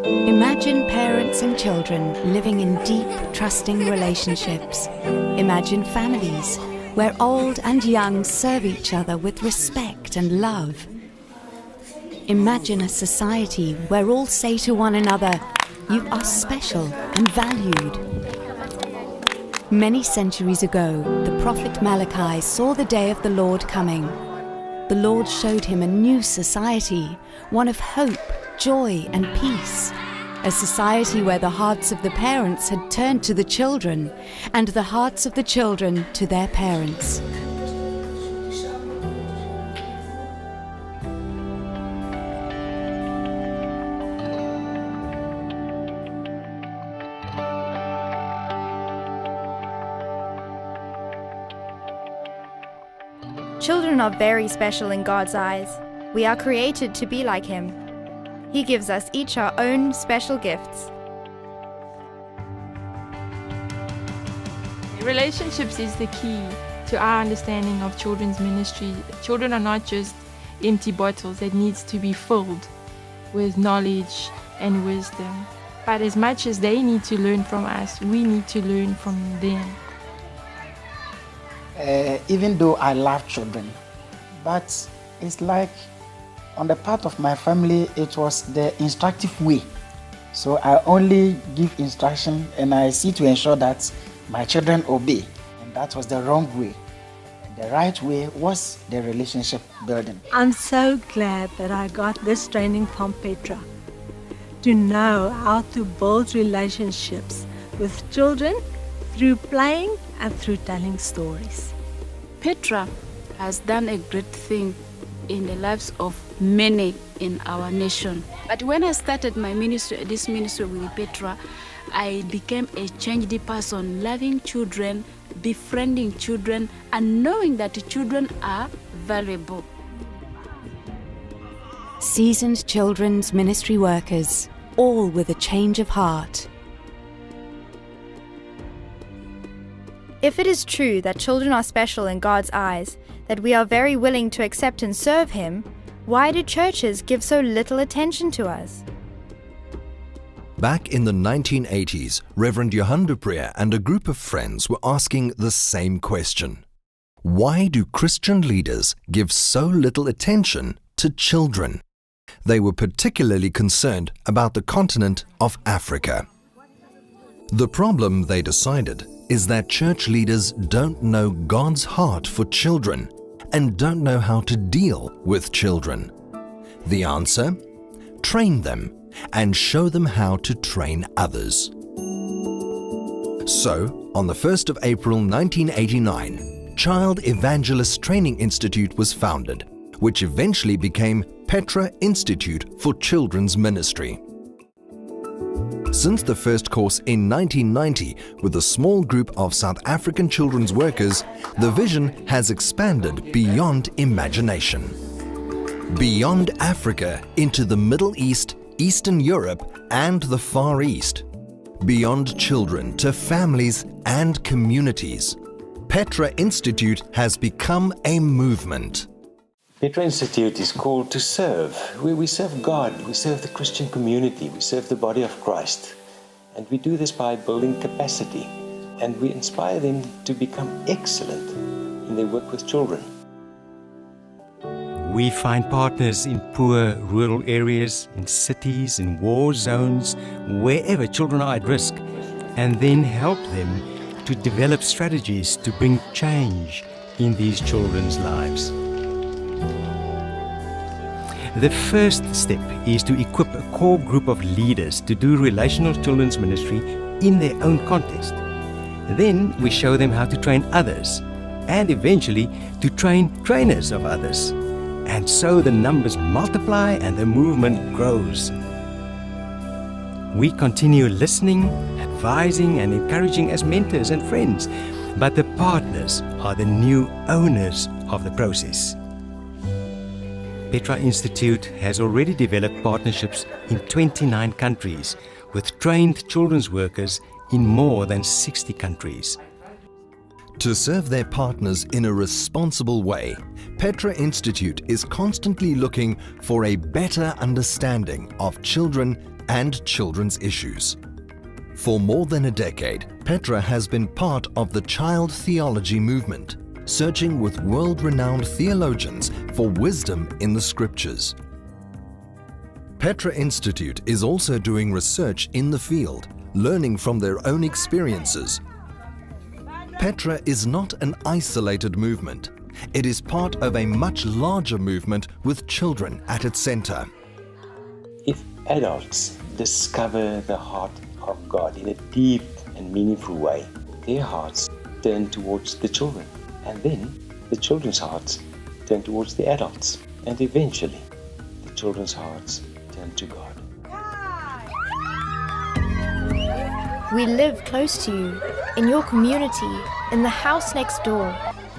Imagine parents and children living in deep, trusting relationships. Imagine families where old and young serve each other with respect and love. Imagine a society where all say to one another, "You are special and valued." Many centuries ago, the prophet Malachi saw the day of the Lord coming. The Lord showed him a new society, one of hope, joy and peace. A society where the hearts of the parents had turned to the children, and the hearts of the children to their parents. Children are very special in God's eyes. We are created to be like Him. He gives us each our own special gifts. Relationships is the key to our understanding of children's ministry. Children are not just empty bottles that needs to be filled with knowledge and wisdom. But as much as they need to learn from us, we need to learn from them. Even though I love children, but it's like on the part of my family, it was the instructive way. So I only give instruction and I see to ensure that my children obey. And that was the wrong way. And the right way was the relationship building. I'm so glad that I got this training from Petra to know how to build relationships with children through playing and through telling stories. Petra has done a great thing in the lives of many in our nation. But when I started my ministry, this ministry with Petra, I became a changed person, loving children, befriending children, and knowing that the children are valuable. Seasoned children's ministry workers, all with a change of heart. If it is true that children are special in God's eyes, that we are very willing to accept and serve Him, why do churches give so little attention to us? Back in the 1980s, Reverend Johan de Preer and a group of friends were asking the same question. Why do Christian leaders give so little attention to children? They were particularly concerned about the continent of Africa. The problem, they decided, is that church leaders don't know God's heart for children and don't know how to deal with children. The answer? Train them and show them how to train others. So, on the 1st of April 1989, Child Evangelist Training Institute was founded, which eventually became Petra Institute for Children's Ministry. Since the first course in 1990 with a small group of South African children's workers, the vision has expanded beyond imagination. Beyond Africa into the Middle East, Eastern Europe and the Far East. Beyond children to families and communities. Petra Institute has become a movement. Petra Institute is called to serve. We serve God, we serve the Christian community, we serve the body of Christ. And we do this by building capacity. And we inspire them to become excellent in their work with children. We find partners in poor rural areas, in cities, in war zones, wherever children are at risk, and then help them to develop strategies to bring change in these children's lives. The first step is to equip a core group of leaders to do relational children's ministry in their own context. Then we show them how to train others, and eventually to train trainers of others. And so the numbers multiply and the movement grows. We continue listening, advising and encouraging as mentors and friends, but the partners are the new owners of the process. Petra Institute has already developed partnerships in 29 countries with trained children's workers in more than 60 countries. To serve their partners in a responsible way, Petra Institute is constantly looking for a better understanding of children and children's issues. For more than a decade, Petra has been part of the child theology movement, searching with world-renowned theologians for wisdom in the scriptures. Petra Institute is also doing research in the field, learning from their own experiences. Petra is not an isolated movement. It is part of a much larger movement with children at its center. If adults discover the heart of God in a deep and meaningful way, their hearts turn towards the children, and then the children's hearts turn towards the adults, and eventually the children's hearts turn to God. We live close to you, in your community, in the house next door,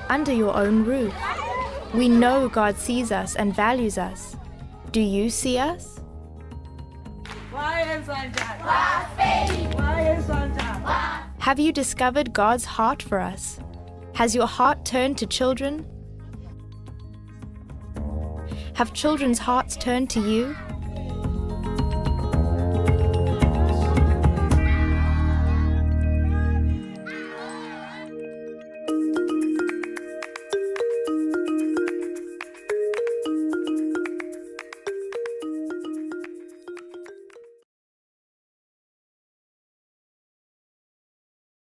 under your own roof. We know God sees us and values us. Do you see us? Have you discovered God's heart for us? Has your heart turned to children? Have children's hearts turned to you?